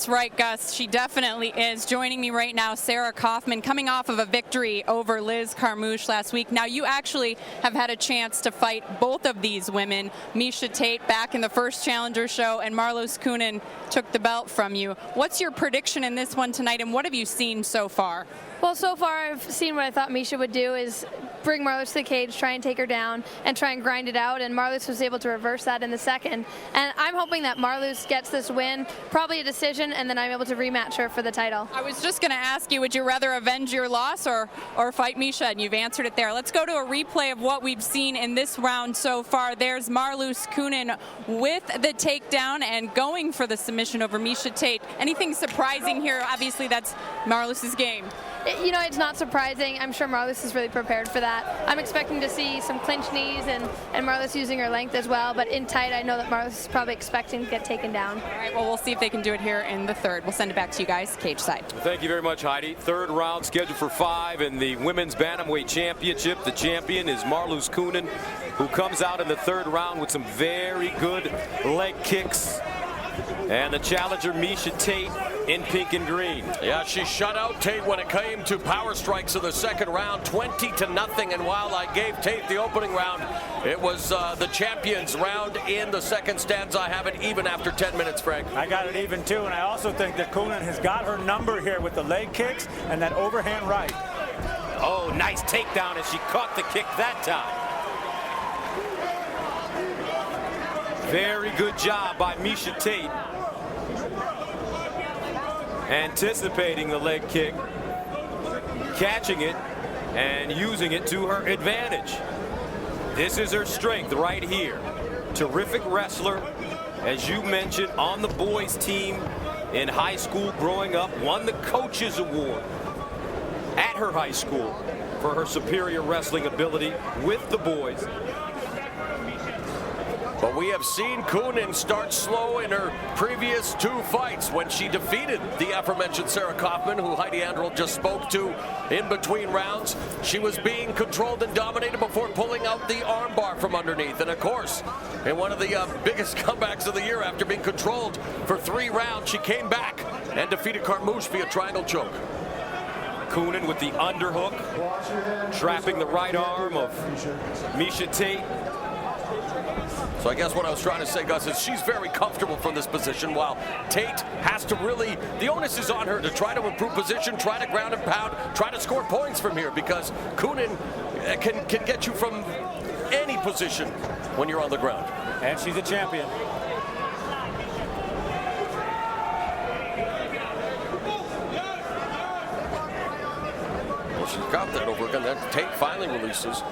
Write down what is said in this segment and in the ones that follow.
That's right, Gus. She definitely is. Joining me right now, Sarah Kaufman, coming off of a victory over Liz Carmouche last week. Now, you actually have had a chance to fight both of these women. Miesha Tate back in the first Challenger show, and Marloes Coenen took the belt from you. What's your prediction in this one tonight, and what have you seen so far? Well, so far I've seen what I thought Miesha would do is bring Marloes to the cage, try and take her down, and try and grind it out, and Marloes was able to reverse that in the second. And I'm hoping that Marloes gets this win, probably a decision, and then I'm able to rematch her for the title. I was just going to ask you, would you rather avenge your loss or fight Miesha? And you've answered it there. Let's go to a replay of what we've seen in this round so far. There's Marloes Coenen with the takedown and going for the submission over Miesha Tate. Anything surprising here? Obviously, that's Marloes' game. You know, it's not surprising. I'm sure Marloes is really prepared for that. I'm expecting to see some clinch knees and Marloes using her length as well, but in tight, I know that Marloes is probably expecting to get taken down. All right, well, we'll see if they can do it here in the third. We'll send it back to you guys, cage side. Thank you very much, Heidi. Third round scheduled for 5 in the Women's Bantamweight Championship. The champion is Marloes Coenen, who comes out in the third round with some very good leg kicks. And the challenger, Miesha Tate, in pink and green. Yeah, she shut out Tate when it came to power strikes in the second round, 20-0. And while I gave Tate the opening round, it was the champion's round in the second stanza. I have it even after 10 minutes, Frank. I got it even too, and I also think that Coenen has got her number here with the leg kicks and that overhand right. Oh, nice takedown as she caught the kick that time. Very good job by Miesha Tate. Anticipating the leg kick, catching it, and using it to her advantage. This is her strength right here. Terrific wrestler, as you mentioned, on the boys team in high school growing up, won the Coaches Award at her high school for her superior wrestling ability with the boys. But we have seen Coenen start slow in her previous 2 fights when she defeated the aforementioned Sarah Kaufman, who Heidi Androl just spoke to in between rounds. She was being controlled and dominated before pulling out the armbar from underneath. And of course, in one of the biggest comebacks of the year, after being controlled for 3 rounds, she came back and defeated Carmouche via triangle choke. Coenen with the underhook, trapping the right arm of Miesha Tate. So I guess what I was trying to say, Gus, is she's very comfortable from this position, while Tate has to really, the onus is on her to try to improve position, try to ground and pound, try to score points from here, because Coenen can get you from any position when you're on the ground. And she's a champion. Well, she's got that over again. Then Tate finally releases.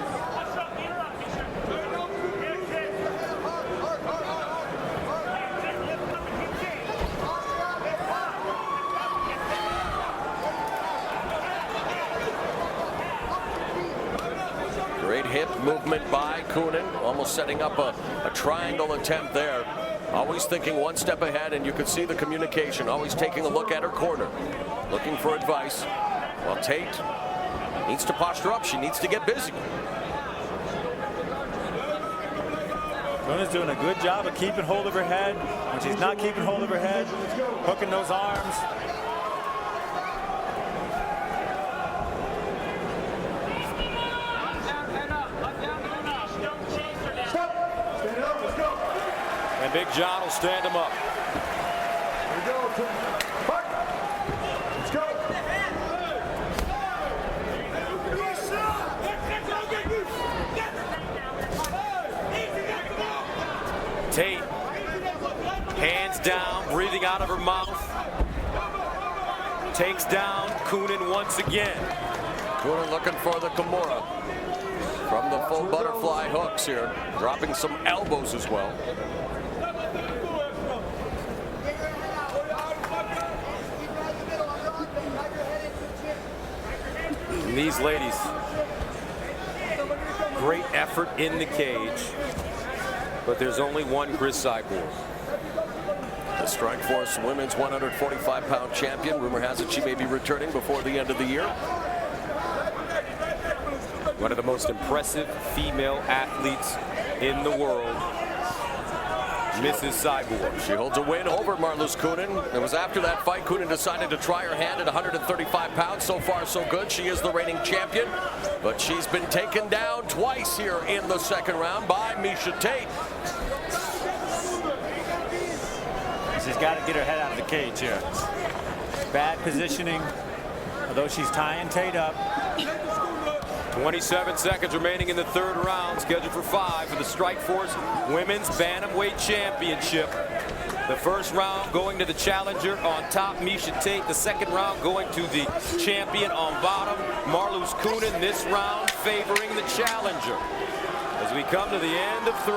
Great hip movement by Coenen, almost setting up a triangle attempt there. Always thinking one step ahead, and you could see the communication, always taking a look at her corner, looking for advice. Well, Tate needs to posture up. She needs to get busy. Coenen's doing a good job of keeping hold of her head. When she's not keeping hold of her head, hooking those arms. And Big John will stand him up. Here we go. Fight. Let's go. Tate, hands down, breathing out of her mouth. Takes down Coenen once again. Coenen looking for the Kimura from the full butterfly hooks here, dropping some elbows as well. And these ladies, great effort in the cage, but there's only one Cris Cyborg. The Strikeforce Women's 145-pound champion. Rumor has it she may be returning before the end of the year. One of the most impressive female athletes in the world. Mrs. Cyborg. She holds a win over Marloes Coenen. It was after that fight Coenen decided to try her hand at 135 pounds. So far, so good. She is the reigning champion, but she's been taken down twice here in the second round by Miesha Tate. She's got to get her head out of the cage here. Bad positioning, although she's tying Tate up. 27 seconds remaining in the third round, scheduled for 5 for the Strikeforce Women's Bantamweight Championship. The first round going to the challenger on top, Miesha Tate. The second round going to the champion on bottom, Marloes Coenen. This round favoring the challenger. As we come to the end of 3.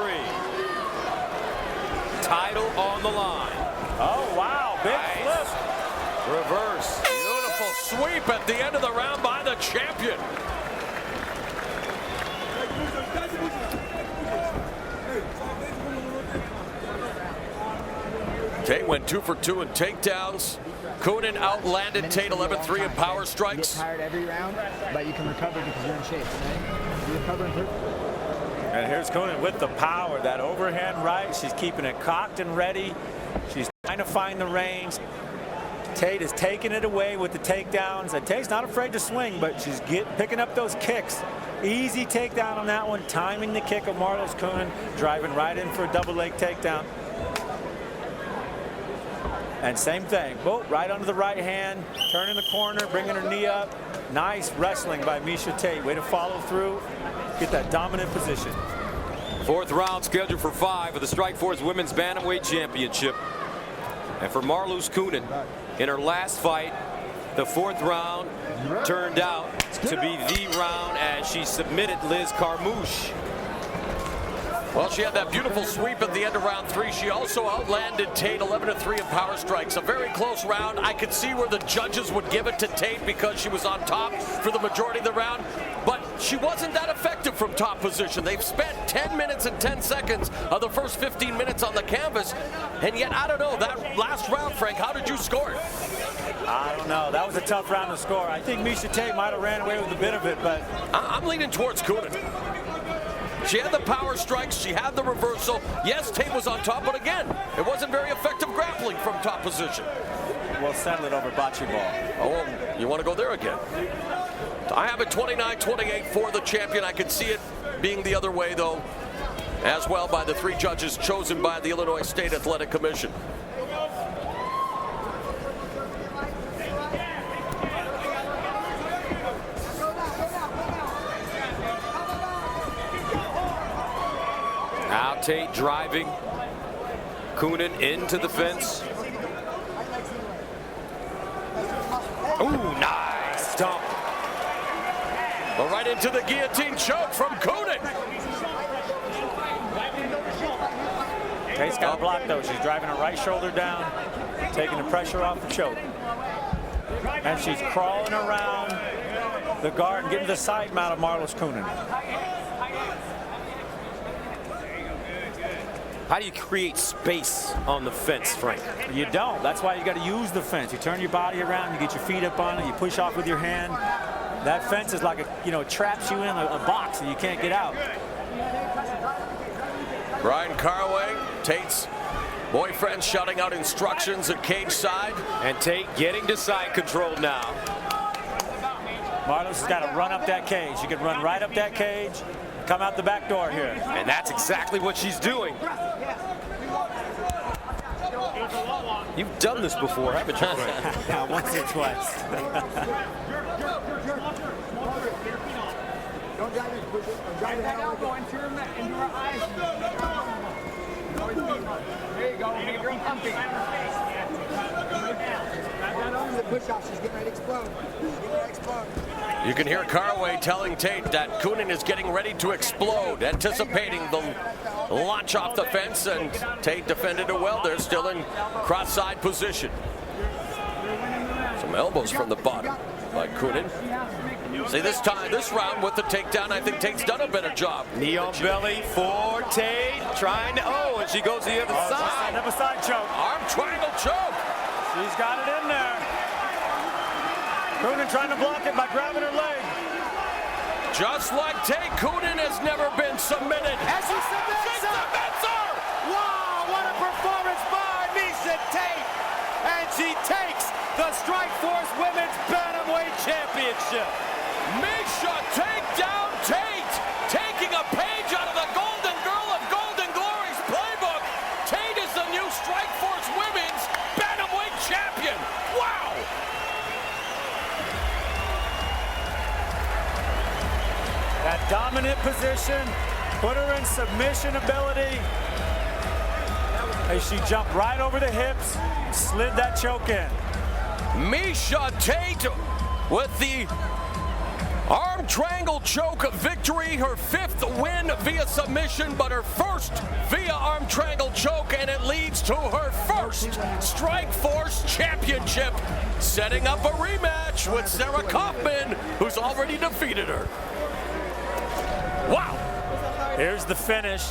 Title on the line. Oh, wow, big flip. Reverse. Beautiful sweep at the end of the round by the champion. Tate went 2 for 2 in takedowns. Coenen outlanded Tate 11-3 in power strikes. You get tired every round, but you can recover because you're in shape. Right? You recover and And here's Coenen with the power, that overhand right. She's keeping it cocked and ready. She's trying to find the range. Tate is taking it away with the takedowns. And Tate's not afraid to swing, but she's picking up those kicks. Easy takedown on that one, timing the kick of Marloes Coenen, driving right in for a double leg takedown. And same thing, right under the right hand, turning the corner, bringing her knee up. Nice wrestling by Miesha Tate. Way to follow through, get that dominant position. Fourth round scheduled for 5 of the Strikeforce Women's Bantamweight Championship. And for Marloes Coenen, in her last fight, the fourth round turned out to be the round as she submitted Liz Carmouche. Well, she had that beautiful sweep at the end of round 3. She also outlanded Tate 11-3 in power strikes. A very close round. I could see where the judges would give it to Tate because she was on top for the majority of the round. But she wasn't that effective from top position. They've spent 10 minutes and 10 seconds of the first 15 minutes on the canvas. And yet, I don't know, that last round, Frank, how did you score it? I don't know. That was a tough round to score. I think Miesha Tate might have ran away with a bit of it, but I'm leaning towards Coenen. She had the power strikes. She had the reversal. Yes, Tate was on top, but again, it wasn't very effective grappling from top position. we'll settle it over bocce ball. Oh, you want to go there again? I have it 29-28 for the champion. I could see it being the other way, though, as well by the 3 judges chosen by the Illinois State Athletic Commission. Now Tate driving Coenen into the fence. Ooh, nice dump. Well, right into the guillotine choke from Coenen. Tate's got a block, though. She's driving her right shoulder down, taking the pressure off the choke. And she's crawling around the guard and getting the side mount of Marloes Coenen. How do you create space on the fence, Frank? You don't. That's why you got to use the fence. You turn your body around, you get your feet up on it, you push off with your hand. That fence is like traps you in a box and you can't get out. Bryan Caraway, Tate's boyfriend, shouting out instructions at cage side. And Tate getting to side control now. Marloes has got to run up that cage. You can run right up that cage, come out the back door here. And that's exactly what she's doing. You've done this before, haven't you, Frank? Once or twice. Don't drive it, push it. Drive it elbow into her eyes. There you go. Make her pumping. Not only the push-off, she's getting ready to explode. She's getting ready to explode. You can hear Caraway telling Tate that Coenen is getting ready to explode, anticipating the launch off the fence, and Tate defended it well. They're still in cross-side position. Some elbows from the bottom by Coenen. See, this round with the takedown, I think Tate's done a better job. Knee on belly for Tate, trying to, and she goes to the other side. Another side choke. Arm triangle choke. She's got it in there. Coenen trying to block it by grabbing her leg. Just like Tate, Coenen has never been submitted. As she submits her. Wow, what a performance by Miesha Tate! And she takes the Strikeforce Women's Bantamweight Championship. Miesha Takedown Tate, taking a page out of the Golden Girl of Golden Glory's playbook. Tate is the new Strikeforce Women's Bantamweight Champion. Wow! That dominant position put her in submission ability. As she jumped right over the hips, slid that choke in. Miesha Tate with the arm triangle choke victory, her 5th win via submission, but her first via arm triangle choke, and it leads to her first Strikeforce Championship, setting up a rematch with Sarah Kaufman, who's already defeated her. Wow! Here's the finish.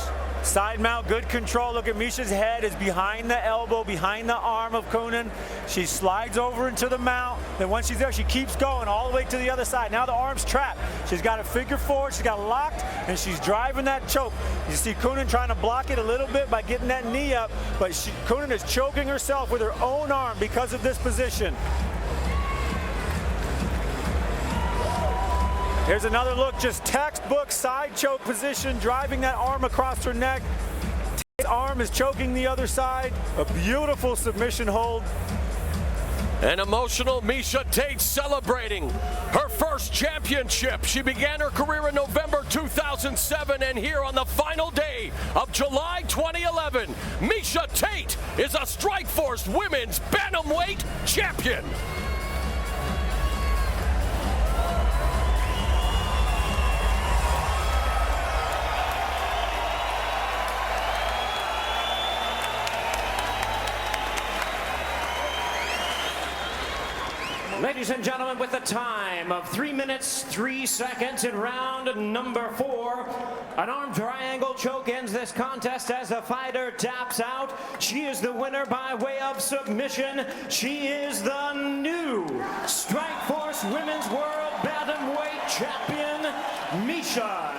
Side mount, good control. Look at Miesha's head is behind the elbow, behind the arm of Coonan. She slides over into the mount. Then once she's there, she keeps going all the way to the other side. Now the arm's trapped. She's got a figure four. She's got locked, and she's driving that choke. You see Coonan trying to block it a little bit by getting that knee up, but Coonan is choking herself with her own arm because of this position. Here's another look, just textbook side choke position, driving that arm across her neck. Tate's arm is choking the other side. A beautiful submission hold. An emotional Miesha Tate celebrating her first championship. She began her career in November 2007, and here on the final day of July 2011, Miesha Tate is a Strikeforce Women's Bantamweight Champion. Ladies and gentlemen, with a time of 3 minutes, 3 seconds in round number 4, an arm triangle choke ends this contest as the fighter taps out. She is the winner by way of submission. She is the new Strikeforce Women's World Bantamweight Champion, Miesha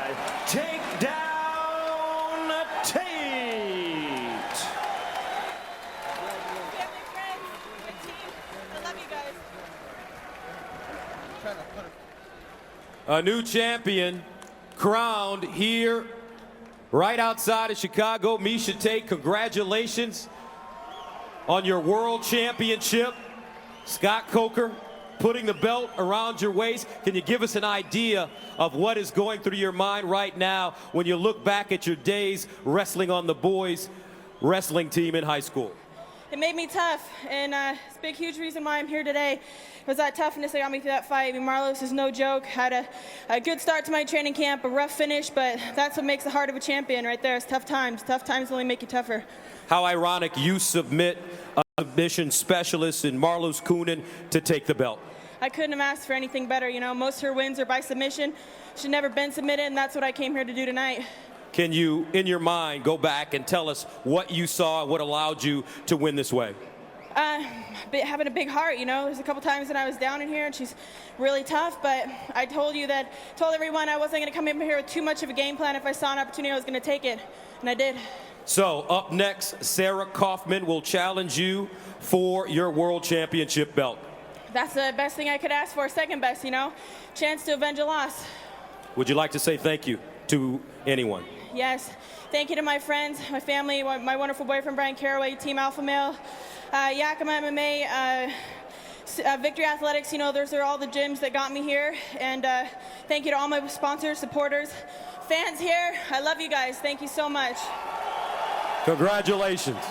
Takedown Tate. A new champion crowned here right outside of Chicago. Miesha Tate, congratulations on your world championship. Scott Coker putting the belt around your waist. Can you give us an idea of what is going through your mind right now when you look back at your days wrestling on the boys wrestling team in high school? It made me tough, and it's a big, huge reason why I'm here today was that toughness that got me through that fight. I mean, Marlos is no joke. Had a good start to my training camp, a rough finish, but that's what makes the heart of a champion right there. It's tough times. Tough times only make you tougher. How ironic you submit a submission specialist in Marlos Coonan to take the belt. I couldn't have asked for anything better. You know, most of her wins are by submission. She's never been submitted, and that's what I came here to do tonight. Can you, in your mind, go back and tell us what you saw, what allowed you to win this way? Having a big heart, you know. There's a couple times that I was down in here, and she's really tough, but I told everyone I wasn't going to come in here with too much of a game plan. If I saw an opportunity, I was going to take it, and I did. So, up next, Sarah Kaufman will challenge you for your world championship belt. That's the best thing I could ask for, second best, you know. Chance to avenge a loss. Would you like to say thank you to anyone? Yes. Thank you to my friends, my family, my wonderful boyfriend, Brian Caraway, Team Alpha Male, Yakima MMA, Victory Athletics. You know, those are all the gyms that got me here. And thank you to all my sponsors, supporters, fans here. I love you guys. Thank you so much. Congratulations.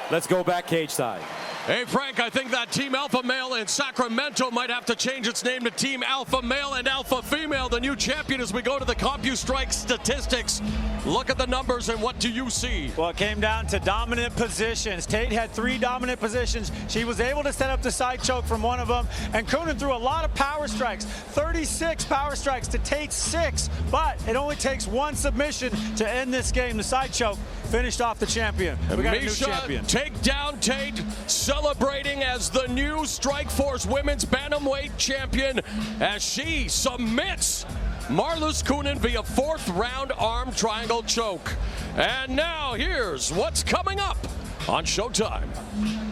Let's go back cage side. Hey, Frank, I think that Team Alpha Male in Sacramento might have to change its name to Team Alpha Male and Alpha Female, the new champion, as we go to the CompuStrike statistics. Look at the numbers, and what do you see? Well, it came down to dominant positions. Tate had 3 dominant positions. She was able to set up the side choke from one of them, and Coonan threw a lot of power strikes. 36 power strikes to Tate's 6, but it only takes 1 submission to end this game. The side choke finished off the champion. We got a new champion. Takedown Tate celebrating as the new Strikeforce Women's Bantamweight Champion as she submits Marloes Coenen via 4th round arm triangle choke. And now here's what's coming up on Showtime.